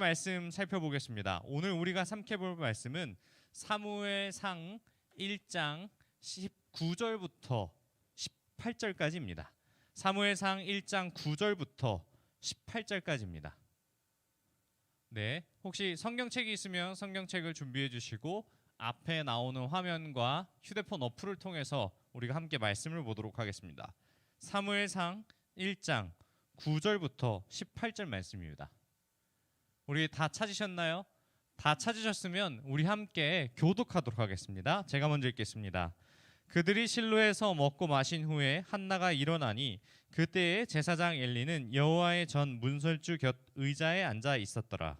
말씀 살펴보겠습니다. 오늘 우리가 삼켜볼 말씀은 사무엘상 1장 19절부터 18절까지입니다. 사무엘상 1장 9절부터 18절까지입니다. 네, 혹시 성경책이 있으면 성경책을 준비해 주시고 앞에 나오는 화면과 휴대폰 어플을 통해서 우리가 함께 말씀을 보도록 하겠습니다. 사무엘상 1장 9절부터 18절 말씀입니다. 우리 다 찾으셨나요? 다 찾으셨으면 우리 함께 교독하도록 하겠습니다. 제가 먼저 읽겠습니다. 그들이 실로에서 먹고 마신 후에 한나가 일어나니 그때에 제사장 엘리는 여호와의 전 문설주 곁 의자에 앉아 있었더라.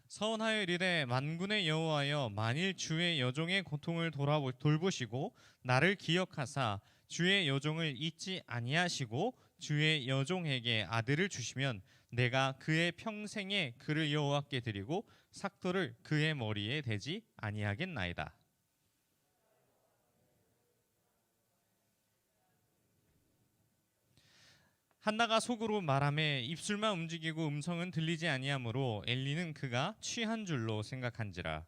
서원하여 이르되 만군의 여호와여, 만일 주의 여종의 고통을 돌보시고 나를 기억하사 주의 여종을 잊지 아니하시고 주의 여종에게 아들을 주시면 내가 그의 평생에 그를 여호와께 드리고 삭도를 그의 머리에 대지 아니하겠나이다. 한나가 속으로 말하매 입술만 움직이고 음성은 들리지 아니하므로 엘리는 그가 취한 줄로 생각한지라.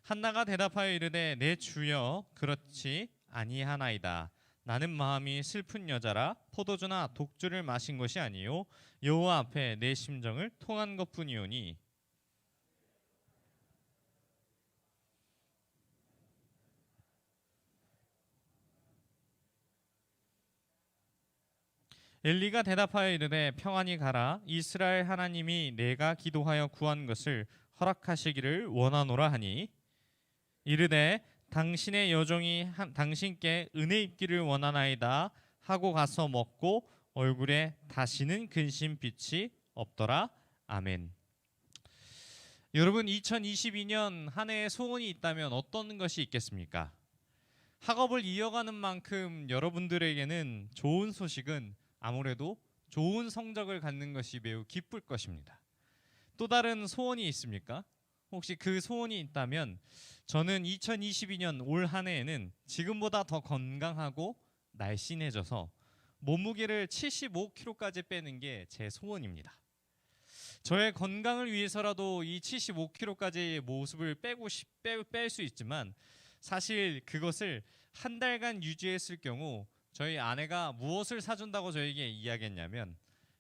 한나가 대답하여 이르되 내 주여 그렇지 아니하나이다. 나는 마음이 슬픈 여자라 포도주나 독주를 마신 것이 아니요 여호와 앞에 내 심정을 통한 것뿐이오니. 엘리가 대답하여 이르되 평안히 가라. 이스라엘 하나님이 내가 기도하여 구한 것을 허락하시기를 원하노라 하니 이르되 당신의 여종이 당신께 은혜 입기를 원하나이다 하고 가서 먹고 얼굴에 다시는 근심빛이 없더라. 아멘. 여러분, 2022년 한 해의 소원이 있다면 어떤 것이 있겠습니까? 학업을 이어가는 만큼 여러분들에게는 좋은 소식은 아무래도 좋은 성적을 갖는 것이 매우 기쁠 것입니다. 또 다른 소원이 있습니까? 혹시 그 소원이 있다면 저는 2022년 올 한 해에는 지금보다 더 건강하고 날씬해져서 몸무게를 75kg까지 빼는 게 제 소원입니다. 저의 건강을 위해서라도 이 75kg까지의 모습을 뺄 수 있지만 사실 그것을 한 달간 유지했을 경우 저희 아내가 무엇을 사준다고 저에게 이야기했냐면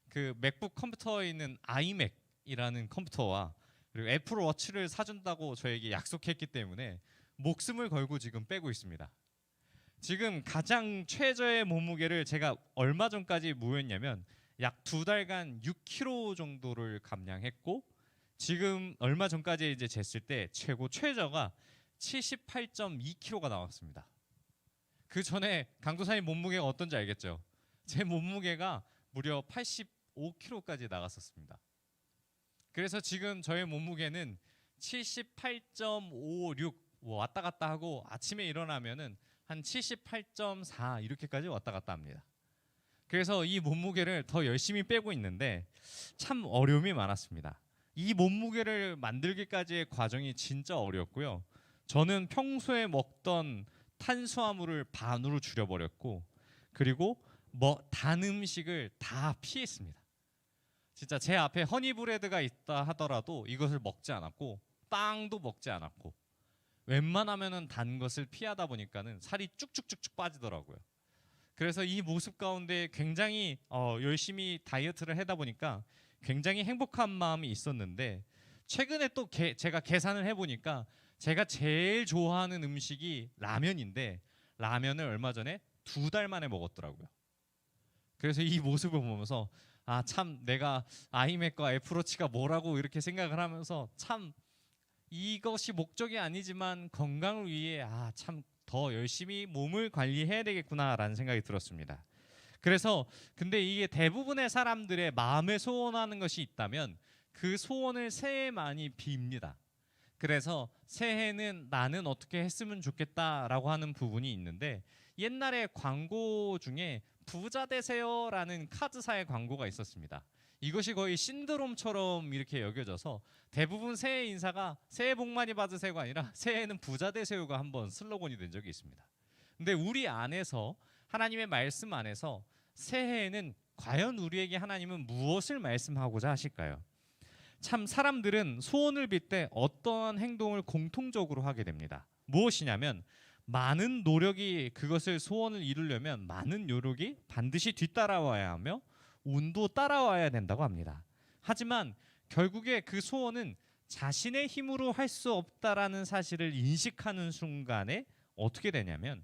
그 맥북 컴퓨터에 있는 아이맥이라는 컴퓨터와 그리고 애플 워치를 사준다고 저에게 약속했기 때문에 목숨을 걸고 지금 빼고 있습니다. 지금 가장 최저의 몸무게를 제가 얼마 전까지 뭐였냐면 약 2달간 6kg 정도를 감량했고 지금 얼마 전까지 이제 쟀을 때 최저가 78.2kg가 나왔습니다. 그 전에 강도사님 몸무게가 어떤지 알겠죠? 제 몸무게가 무려 85kg까지 나갔었습니다. 그래서 지금 저의 몸무게는 78.56 왔다 갔다 하고 아침에 일어나면은 한 78.4 이렇게까지 왔다 갔다 합니다. 그래서 이 몸무게를 더 열심히 빼고 있는데 참 어려움이 많았습니다. 이 몸무게를 만들기까지의 과정이 진짜 어려웠고요. 저는 평소에 먹던 탄수화물을 반으로 줄여버렸고 그리고 단 음식을 다 피했습니다. 진짜 제 앞에 허니브레드가 있다 하더라도 이것을 먹지 않았고 빵도 먹지 않았고 웬만하면은 단 것을 피하다 보니까는 살이 쭉쭉쭉쭉 빠지더라고요. 그래서 이 모습 가운데 굉장히 열심히 다이어트를 하다 보니까 굉장히 행복한 마음이 있었는데 최근에 또 제가 계산을 해보니까 제가 제일 좋아하는 음식이 라면인데 라면을 얼마 전에 2달 만에 먹었더라고요. 그래서 이 모습을 보면서 아, 참 내가 아이맥과 애플워치가 뭐라고 이렇게 생각을 하면서 참 이것이 목적이 아니지만 건강을 위해 참 더 열심히 몸을 관리해야 되겠구나라는 생각이 들었습니다. 그래서 근데 이게 대부분의 사람들의 마음에 소원하는 것이 있다면 그 소원을 새해 많이 빕니다. 그래서 새해는 나는 어떻게 했으면 좋겠다라고 하는 부분이 있는데 옛날에 광고 중에 부자 되세요라는 카드사의 광고가 있었습니다. 이것이 거의 신드롬처럼 이렇게 여겨져서 대부분 새해 인사가 새해 복 많이 받으세요가 아니라 새해는 부자 되세요가 한번 슬로건이 된 적이 있습니다. 근데 우리 안에서 하나님의 말씀 안에서 새해에는 과연 우리에게 하나님은 무엇을 말씀하고자 하실까요? 참 사람들은 소원을 빌 때 어떠한 행동을 공통적으로 하게 됩니다. 무엇이냐면 많은 노력이 그것을 소원을 이루려면 많은 노력이 반드시 뒤따라와야 하며 운도 따라와야 된다고 합니다. 하지만 결국에 그 소원은 자신의 힘으로 할 수 없다라는 사실을 인식하는 순간에 어떻게 되냐면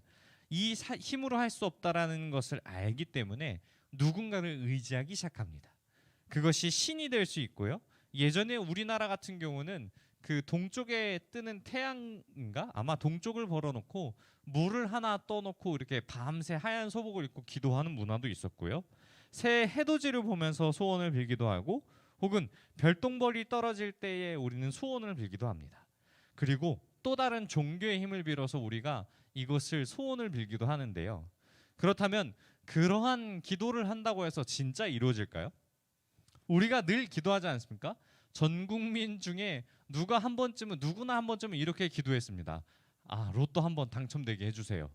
이 힘으로 할 수 없다라는 것을 알기 때문에 누군가를 의지하기 시작합니다. 그것이 신이 될 수 있고요. 예전에 우리나라 같은 경우는 그 동쪽에 뜨는 태양인가 아마 동쪽을 벌어놓고 물을 하나 떠놓고 이렇게 밤새 하얀 소복을 입고 기도하는 문화도 있었고요. 새 해돋이를 보면서 소원을 빌기도 하고 혹은 별똥벌이 떨어질 때에 우리는 소원을 빌기도 합니다. 그리고 또 다른 종교의 힘을 빌어서 우리가 이것을 소원을 빌기도 하는데요. 그렇다면 그러한 기도를 한다고 해서 진짜 이루어질까요? 우리가 늘 기도하지 않습니까? 전 국민 중에 누구나 한 번쯤은 이렇게 기도했습니다. 로또 한번 당첨되게 해주세요.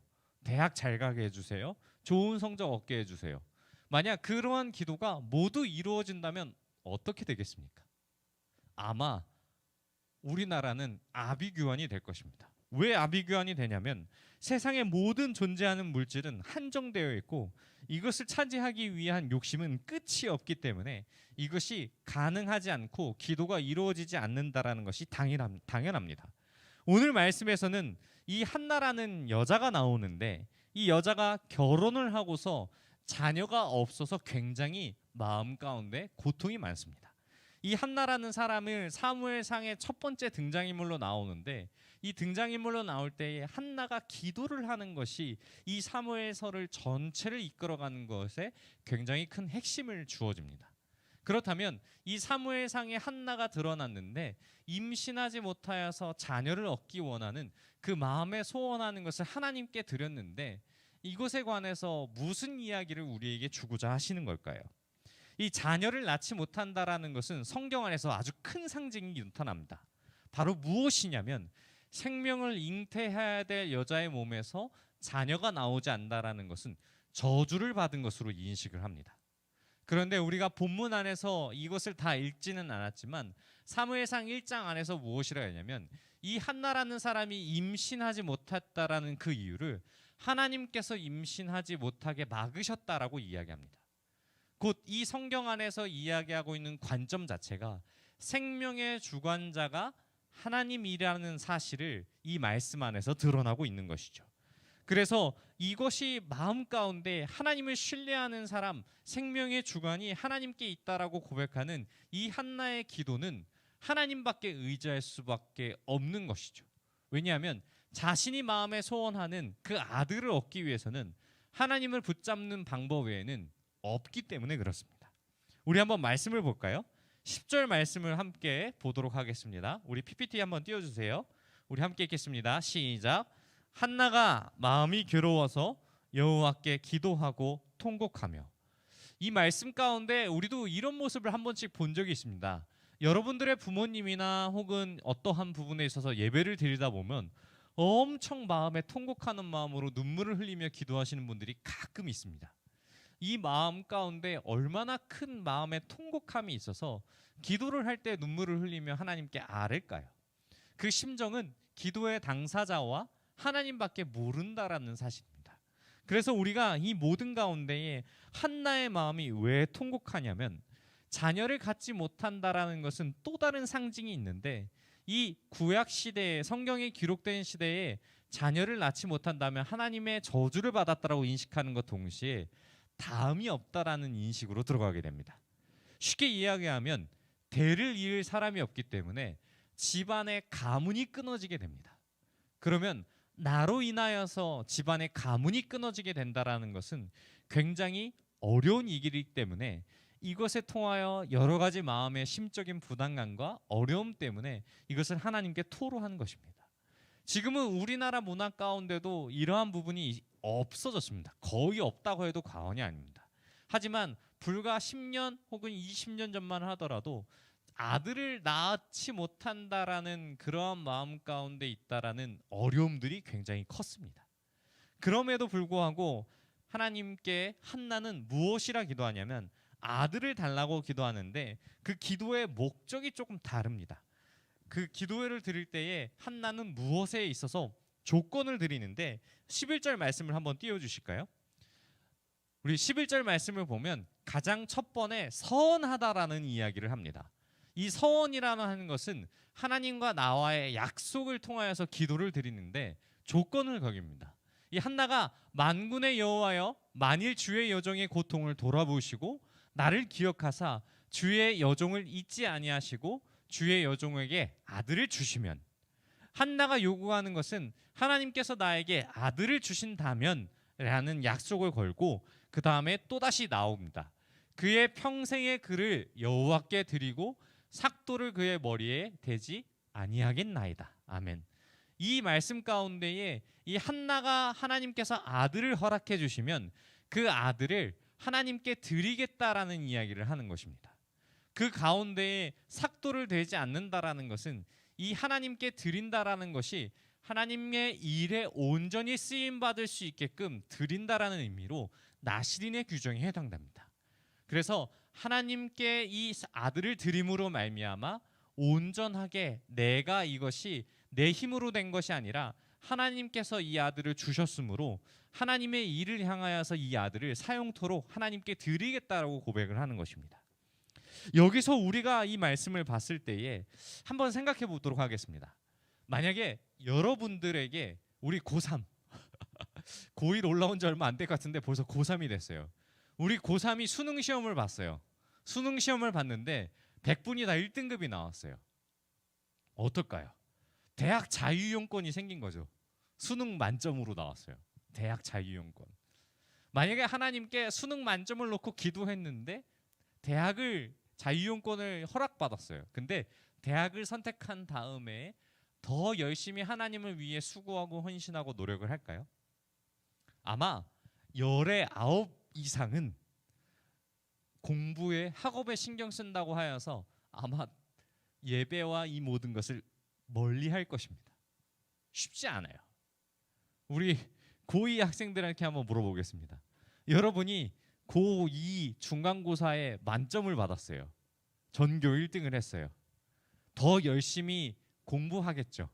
대학 잘 가게 해주세요. 좋은 성적 얻게 해주세요. 만약 그러한 기도가 모두 이루어진다면 어떻게 되겠습니까? 아마 우리나라는 아비규환이 될 것입니다. 왜 아비규환이 되냐면 세상의 모든 존재하는 물질은 한정되어 있고 이것을 차지하기 위한 욕심은 끝이 없기 때문에 이것이 가능하지 않고 기도가 이루어지지 않는다라는 것이 당연합니다. 오늘 말씀에서는 이 한나라는 여자가 나오는데 이 여자가 결혼을 하고서 자녀가 없어서 굉장히 마음 가운데 고통이 많습니다. 이 한나라는 사람을 사무엘상의 첫 번째 등장인물로 나오는데 이 등장인물로 나올 때에 한나가 기도를 하는 것이 이 사무엘서를 전체를 이끌어가는 것에 굉장히 큰 핵심을 주어집니다. 그렇다면 이 사무엘상에 한나가 드러났는데 임신하지 못하여서 자녀를 얻기 원하는 그 마음에 소원하는 것을 하나님께 드렸는데 이것에 관해서 무슨 이야기를 우리에게 주고자 하시는 걸까요? 이 자녀를 낳지 못한다라는 것은 성경 안에서 아주 큰 상징이 나타납니다. 바로 무엇이냐면 생명을 잉태해야 될 여자의 몸에서 자녀가 나오지 않는다라는 것은 저주를 받은 것으로 인식을 합니다. 그런데 우리가 본문 안에서 이것을 다 읽지는 않았지만 사무엘상 1장 안에서 무엇이라 했냐면 이 한나라는 사람이 임신하지 못했다라는 그 이유를 하나님께서 임신하지 못하게 막으셨다라고 이야기합니다. 곧 이 성경 안에서 이야기하고 있는 관점 자체가 생명의 주관자가 하나님이라는 사실을 이 말씀 안에서 드러나고 있는 것이죠. 그래서 이것이 마음 가운데 하나님을 신뢰하는 사람, 생명의 주관이 하나님께 있다라고 고백하는 이 한나의 기도는 하나님밖에 의지할 수밖에 없는 것이죠. 왜냐하면 자신이 마음에 소원하는 그 아들을 얻기 위해서는 하나님을 붙잡는 방법 외에는 없기 때문에 그렇습니다. 우리 한번 말씀을 볼까요? 10절 말씀을 함께 보도록 하겠습니다. 우리 PPT 한번 띄워주세요. 우리 함께 읽겠습니다. 시작. 한나가 마음이 괴로워서 여호와께 기도하고 통곡하며. 이 말씀 가운데 우리도 이런 모습을 한 번씩 본 적이 있습니다. 여러분들의 부모님이나 혹은 어떠한 부분에 있어서 예배를 드리다 보면 엄청 마음에 통곡하는 마음으로 눈물을 흘리며 기도하시는 분들이 가끔 있습니다. 이 마음 가운데 얼마나 큰 마음의 통곡함이 있어서 기도를 할 때 눈물을 흘리며 하나님께 아뢰까요? 그 심정은 기도의 당사자와 하나님밖에 모른다라는 사실입니다. 그래서 우리가 이 모든 가운데에 한나의 마음이 왜 통곡하냐면 자녀를 갖지 못한다라는 것은 또 다른 상징이 있는데 이 구약 시대에 성경에 기록된 시대에 자녀를 낳지 못한다면 하나님의 저주를 받았다라고 인식하는 것 동시에 다음이 없다라는 인식으로 들어가게 됩니다. 쉽게 이야기하면 대를 이을 사람이 없기 때문에 집안의 가문이 끊어지게 됩니다. 그러면 나로 인하여서 집안의 가문이 끊어지게 된다라는 것은 굉장히 어려운 일이기 때문에 이것에 통하여 여러 가지 마음의 심적인 부담감과 어려움 때문에 이것을 하나님께 토로하는 것입니다. 지금은 우리나라 문화 가운데도 이러한 부분이 없어졌습니다. 거의 없다고 해도 과언이 아닙니다. 하지만 불과 10년 혹은 20년 전만 하더라도 아들을 낳지 못한다라는 그러한 마음 가운데 있다라는 어려움들이 굉장히 컸습니다. 그럼에도 불구하고 하나님께 한나는 무엇이라 기도하냐면 아들을 달라고 기도하는데 그 기도의 목적이 조금 다릅니다. 그 기도를 드릴 때에 한나는 무엇에 있어서 조건을 드리는데 11절 말씀을 한번 띄워주실까요? 우리 11절 말씀을 보면 가장 첫 번에 서원하다라는 이야기를 합니다. 이 서원이라는 것은 하나님과 나와의 약속을 통하여서 기도를 드리는데 조건을 거깁니다. 이 한나가 만군의 여호와여 만일 주의 여종의 고통을 돌아보시고 나를 기억하사 주의 여종을 잊지 아니하시고 주의 여종에게 아들을 주시면, 한나가 요구하는 것은 하나님께서 나에게 아들을 주신다면 라는 약속을 걸고 그 다음에 또다시 나옵니다. 그의 평생의 그를 여호와께 드리고 삭도를 그의 머리에 대지 아니하겠나이다. 아멘. 이 말씀 가운데에 이 한나가 하나님께서 아들을 허락해 주시면 그 아들을 하나님께 드리겠다라는 이야기를 하는 것입니다. 그 가운데에 삭도를 대지 않는다라는 것은 이 하나님께 드린다라는 것이 하나님의 일에 온전히 쓰임 받을 수 있게끔 드린다라는 의미로 나시린의 규정에 해당됩니다. 그래서 하나님께 이 아들을 드림으로 말미암아 온전하게 내가 이것이 내 힘으로 된 것이 아니라 하나님께서 이 아들을 주셨으므로 하나님의 일을 향하여서 이 아들을 사용토록 하나님께 드리겠다라고 고백을 하는 것입니다. 여기서 우리가 이 말씀을 봤을 때에 한번 생각해 보도록 하겠습니다. 만약에 여러분들에게 우리 고3 고1 올라온 지 얼마 안 될 것 같은데 벌써 고3이 됐어요. 우리 고3이 수능 시험을 봤어요. 수능 시험을 봤는데 100분이 다 1등급이 나왔어요. 어떨까요? 대학 자유이용권이 생긴 거죠. 수능 만점으로 나왔어요. 대학 자유이용권. 만약에 하나님께 수능 만점을 놓고 기도했는데 대학을 자유이용권을 허락받았어요. 근데 대학을 선택한 다음에 더 열심히 하나님을 위해 수고하고 헌신하고 노력을 할까요? 아마 열의 9 이상은 공부에 학업에 신경 쓴다고 하여서 아마 예배와 이 모든 것을 멀리 할 것입니다. 쉽지 않아요. 우리 고2 학생들한테 한번 물어보겠습니다. 여러분이 고2 중간고사에 만점을 받았어요. 전교 1등을 했어요. 더 열심히 공부하겠죠.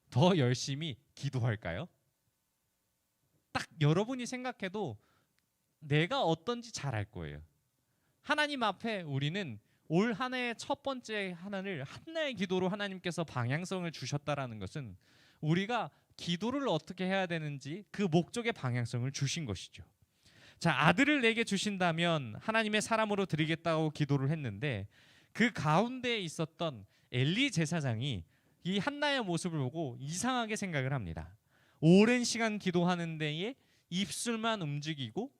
더 열심히 기도할까요? 딱 여러분이 생각해도 내가 어떤지 잘 알 거예요. 하나님 앞에 우리는 올 한 해의 첫 번째 하나를 한나의 기도로 하나님께서 방향성을 주셨다라는 것은 우리가 기도를 어떻게 해야 되는지 그 목적의 방향성을 주신 것이죠. 자, 아들을 내게 주신다면 하나님의 사람으로 드리겠다고 기도를 했는데 그 가운데에 있었던 엘리 제사장이 이 한나의 모습을 보고 이상하게 생각을 합니다. 오랜 시간 기도하는 데에 입술만 움직이고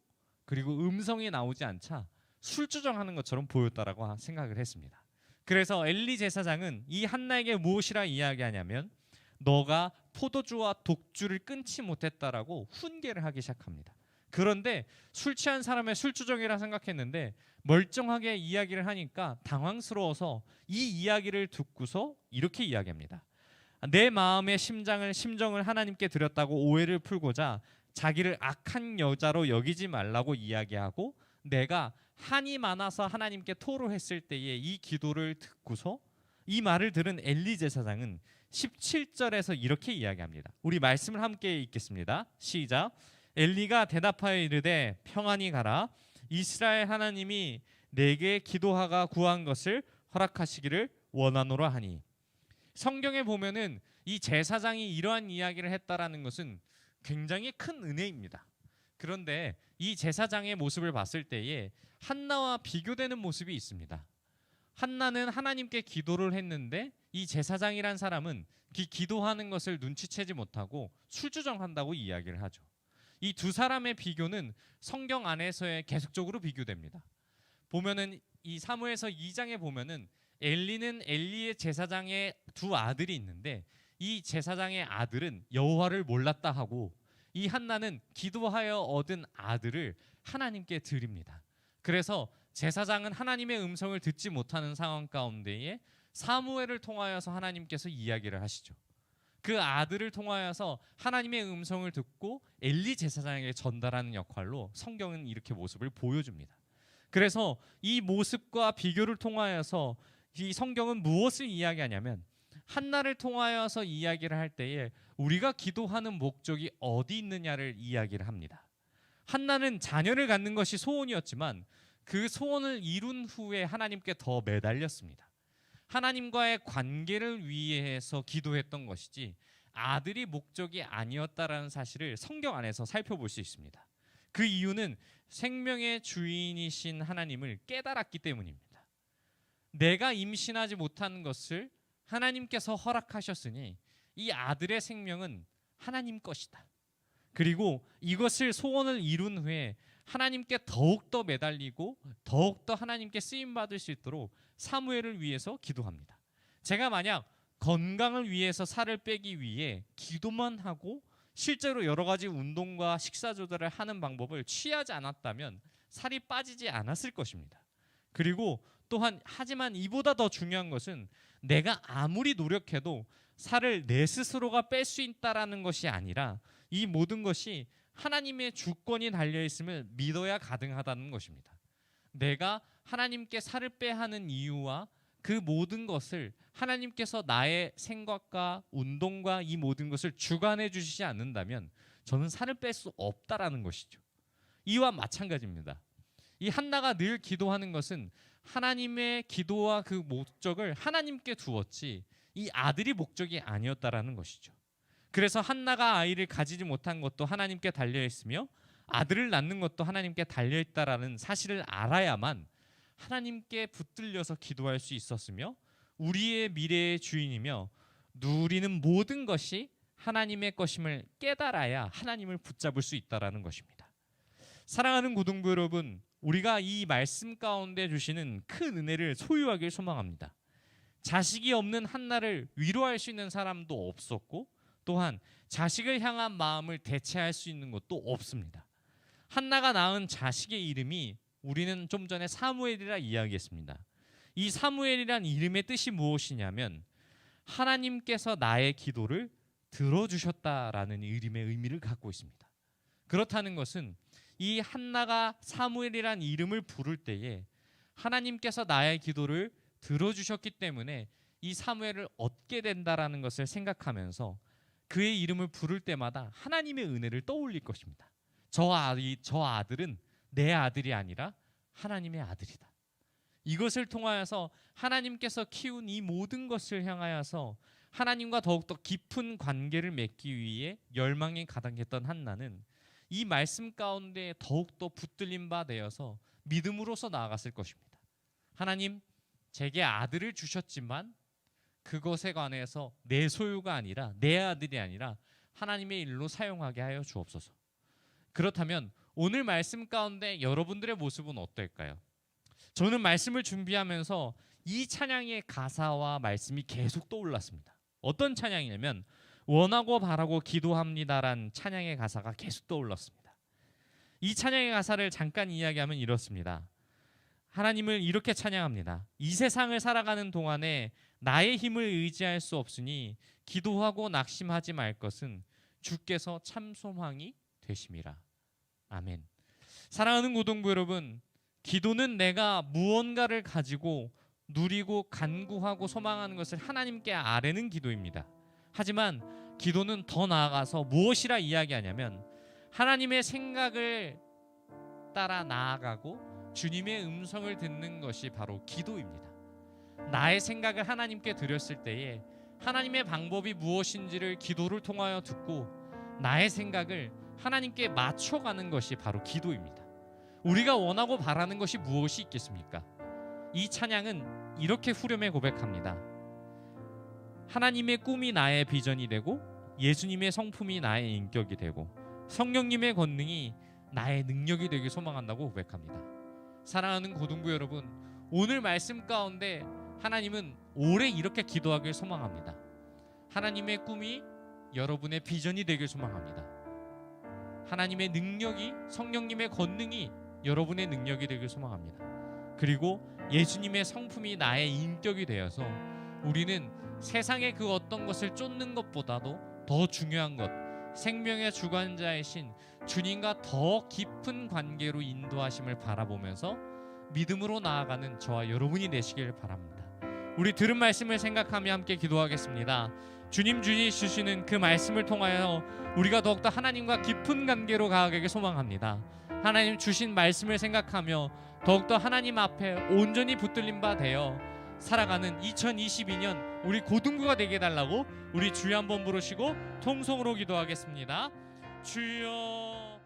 그리고 음성이 나오지 않자 술주정하는 것처럼 보였다라고 생각을 했습니다. 그래서 엘리 제사장은 이 한나에게 무엇이라 이야기하냐면 너가 포도주와 독주를 끊지 못했다라고 훈계를 하기 시작합니다. 그런데 술 취한 사람의 술주정이라 생각했는데 멀쩡하게 이야기를 하니까 당황스러워서 이 이야기를 듣고서 이렇게 이야기합니다. 내 마음의 심정을 하나님께 드렸다고 오해를 풀고자 자기를 악한 여자로 여기지 말라고 이야기하고 내가 한이 많아서 하나님께 토로했을 때에 이 기도를 듣고서 이 말을 들은 엘리 제사장은 17절에서 이렇게 이야기합니다. 우리 말씀을 함께 읽겠습니다. 시작. 엘리가 대답하여 이르되 평안히 가라. 이스라엘 하나님이 내게 기도하가 구한 것을 허락하시기를 원하노라 하니. 성경에 보면은 이 제사장이 이러한 이야기를 했다라는 것은 굉장히 큰 은혜입니다. 그런데 이 제사장의 모습을 봤을 때에 한나와 비교되는 모습이 있습니다. 한나는 하나님께 기도를 했는데 이 제사장이란 사람은 기도하는 것을 눈치채지 못하고 술주정한다고 이야기를 하죠. 이 두 사람의 비교는 성경 안에서의 계속적으로 비교됩니다. 보면은 이 사무엘서 2장에 보면은 엘리는 엘리의 제사장의 두 아들이 있는데 이 제사장의 아들은 여호와를 몰랐다 하고 이 한나는 기도하여 얻은 아들을 하나님께 드립니다. 그래서 제사장은 하나님의 음성을 듣지 못하는 상황 가운데에 사무엘을 통하여서 하나님께서 이야기를 하시죠. 그 아들을 통하여서 하나님의 음성을 듣고 엘리 제사장에게 전달하는 역할로 성경은 이렇게 모습을 보여줍니다. 그래서 이 모습과 비교를 통하여서 이 성경은 무엇을 이야기하냐면 한나를 통하여서 이야기를 할 때에 우리가 기도하는 목적이 어디 있느냐를 이야기를 합니다. 한나는 자녀를 갖는 것이 소원이었지만 그 소원을 이룬 후에 하나님께 더 매달렸습니다. 하나님과의 관계를 위해서 기도했던 것이지 아들이 목적이 아니었다라는 사실을 성경 안에서 살펴볼 수 있습니다. 그 이유는 생명의 주인이신 하나님을 깨달았기 때문입니다. 내가 임신하지 못한 것을 하나님께서 허락하셨으니 이 아들의 생명은 하나님 것이다. 그리고 이것을 소원을 이룬 후에 하나님께 더욱더 매달리고 더욱더 하나님께 쓰임받을 수 있도록 사무엘을 위해서 기도합니다. 제가 만약 건강을 위해서 살을 빼기 위해 기도만 하고 실제로 여러 가지 운동과 식사 조절을 하는 방법을 취하지 않았다면 살이 빠지지 않았을 것입니다. 그리고 또한 하지만 이보다 더 중요한 것은 내가 아무리 노력해도 살을 내 스스로가 뺄 수 있다라는 것이 아니라 이 모든 것이 하나님의 주권이 달려있음을 믿어야 가능하다는 것입니다. 내가 하나님께 살을 빼야 하는 이유와 그 모든 것을 하나님께서 나의 생각과 운동과 이 모든 것을 주관해 주시지 않는다면 저는 살을 뺄 수 없다라는 것이죠. 이와 마찬가지입니다. 이 한나가 늘 기도하는 것은 하나님의 기도와 그 목적을 하나님께 두었지 이 아들이 목적이 아니었다라는 것이죠. 그래서 한나가 아이를 가지지 못한 것도 하나님께 달려있으며 아들을 낳는 것도 하나님께 달려있다라는 사실을 알아야만 하나님께 붙들려서 기도할 수 있었으며 우리의 미래의 주인이며 누리는 모든 것이 하나님의 것임을 깨달아야 하나님을 붙잡을 수 있다라는 것입니다. 사랑하는 고등부 여러분, 우리가 이 말씀 가운데 주시는 큰 은혜를 소유하길 소망합니다. 자식이 없는 한나를 위로할 수 있는 사람도 없었고 또한 자식을 향한 마음을 대체할 수 있는 것도 없습니다. 한나가 낳은 자식의 이름이 우리는 좀 전에 사무엘이라 이야기했습니다. 이 사무엘이란 이름의 뜻이 무엇이냐면 하나님께서 나의 기도를 들어주셨다라는 이름의 의미를 갖고 있습니다. 그렇다는 것은 이 한나가 사무엘이란 이름을 부를 때에 하나님께서 나의 기도를 들어주셨기 때문에 이 사무엘을 얻게 된다라는 것을 생각하면서 그의 이름을 부를 때마다 하나님의 은혜를 떠올릴 것입니다. 저 아들은 내 아들이 아니라 하나님의 아들이다. 이것을 통하여서 하나님께서 키운 이 모든 것을 향하여서 하나님과 더욱더 깊은 관계를 맺기 위해 열망에 가득했던 한나는 이 말씀 가운데 더욱더 붙들림 바 되어서 믿음으로서 나아갔을 것입니다. 하나님, 제게 아들을 주셨지만 그것에 관해서 내 소유가 아니라 내 아들이 아니라 하나님의 일로 사용하게 하여 주옵소서. 그렇다면 오늘 말씀 가운데 여러분들의 모습은 어떨까요? 저는 말씀을 준비하면서 이 찬양의 가사와 말씀이 계속 떠올랐습니다. 어떤 찬양이냐면 원하고 바라고 기도합니다란 찬양의 가사가 계속 떠올랐습니다. 이 찬양의 가사를 잠깐 이야기하면 이렇습니다. 하나님을 이렇게 찬양합니다. 이 세상을 살아가는 동안에 나의 힘을 의지할 수 없으니 기도하고 낙심하지 말 것은 주께서 참 소망이 되심이라. 아멘. 사랑하는 고등부 여러분, 기도는 내가 무언가를 가지고 누리고 간구하고 소망하는 것을 하나님께 아뢰는 기도입니다. 하지만 기도는 더 나아가서 무엇이라 이야기하냐면 하나님의 생각을 따라 나아가고 주님의 음성을 듣는 것이 바로 기도입니다. 나의 생각을 하나님께 드렸을 때에 하나님의 방법이 무엇인지를 기도를 통하여 듣고 나의 생각을 하나님께 맞춰가는 것이 바로 기도입니다. 우리가 원하고 바라는 것이 무엇이 있겠습니까? 이 찬양은 이렇게 후렴에 고백합니다. 하나님의 꿈이 나의 비전이 되고 예수님의 성품이 나의 인격이 되고 성령님의 권능이 나의 능력이 되길 소망한다고 고백합니다. 사랑하는 고등부 여러분, 오늘 말씀 가운데 하나님은 오래 이렇게 기도하길 소망합니다. 하나님의 꿈이 여러분의 비전이 되길 소망합니다. 하나님의 능력이, 성령님의 권능이 여러분의 능력이 되길 소망합니다. 그리고 예수님의 성품이 나의 인격이 되어서 우리는 세상의 그 어떤 것을 쫓는 것보다도 더 중요한 것, 생명의 주관자이신 주님과 더 깊은 관계로 인도하심을 바라보면서 믿음으로 나아가는 저와 여러분이 되시길 바랍니다. 우리 들은 말씀을 생각하며 함께 기도하겠습니다. 주님 주시는 그 말씀을 통하여 우리가 더욱더 하나님과 깊은 관계로 가게 소망합니다. 하나님 주신 말씀을 생각하며 더욱더 하나님 앞에 온전히 붙들린 바 되어 살아가는 2022년 우리 고등부가 되게 해달라고 우리 주여 한번 부르시고 통성으로 기도하겠습니다. 주여.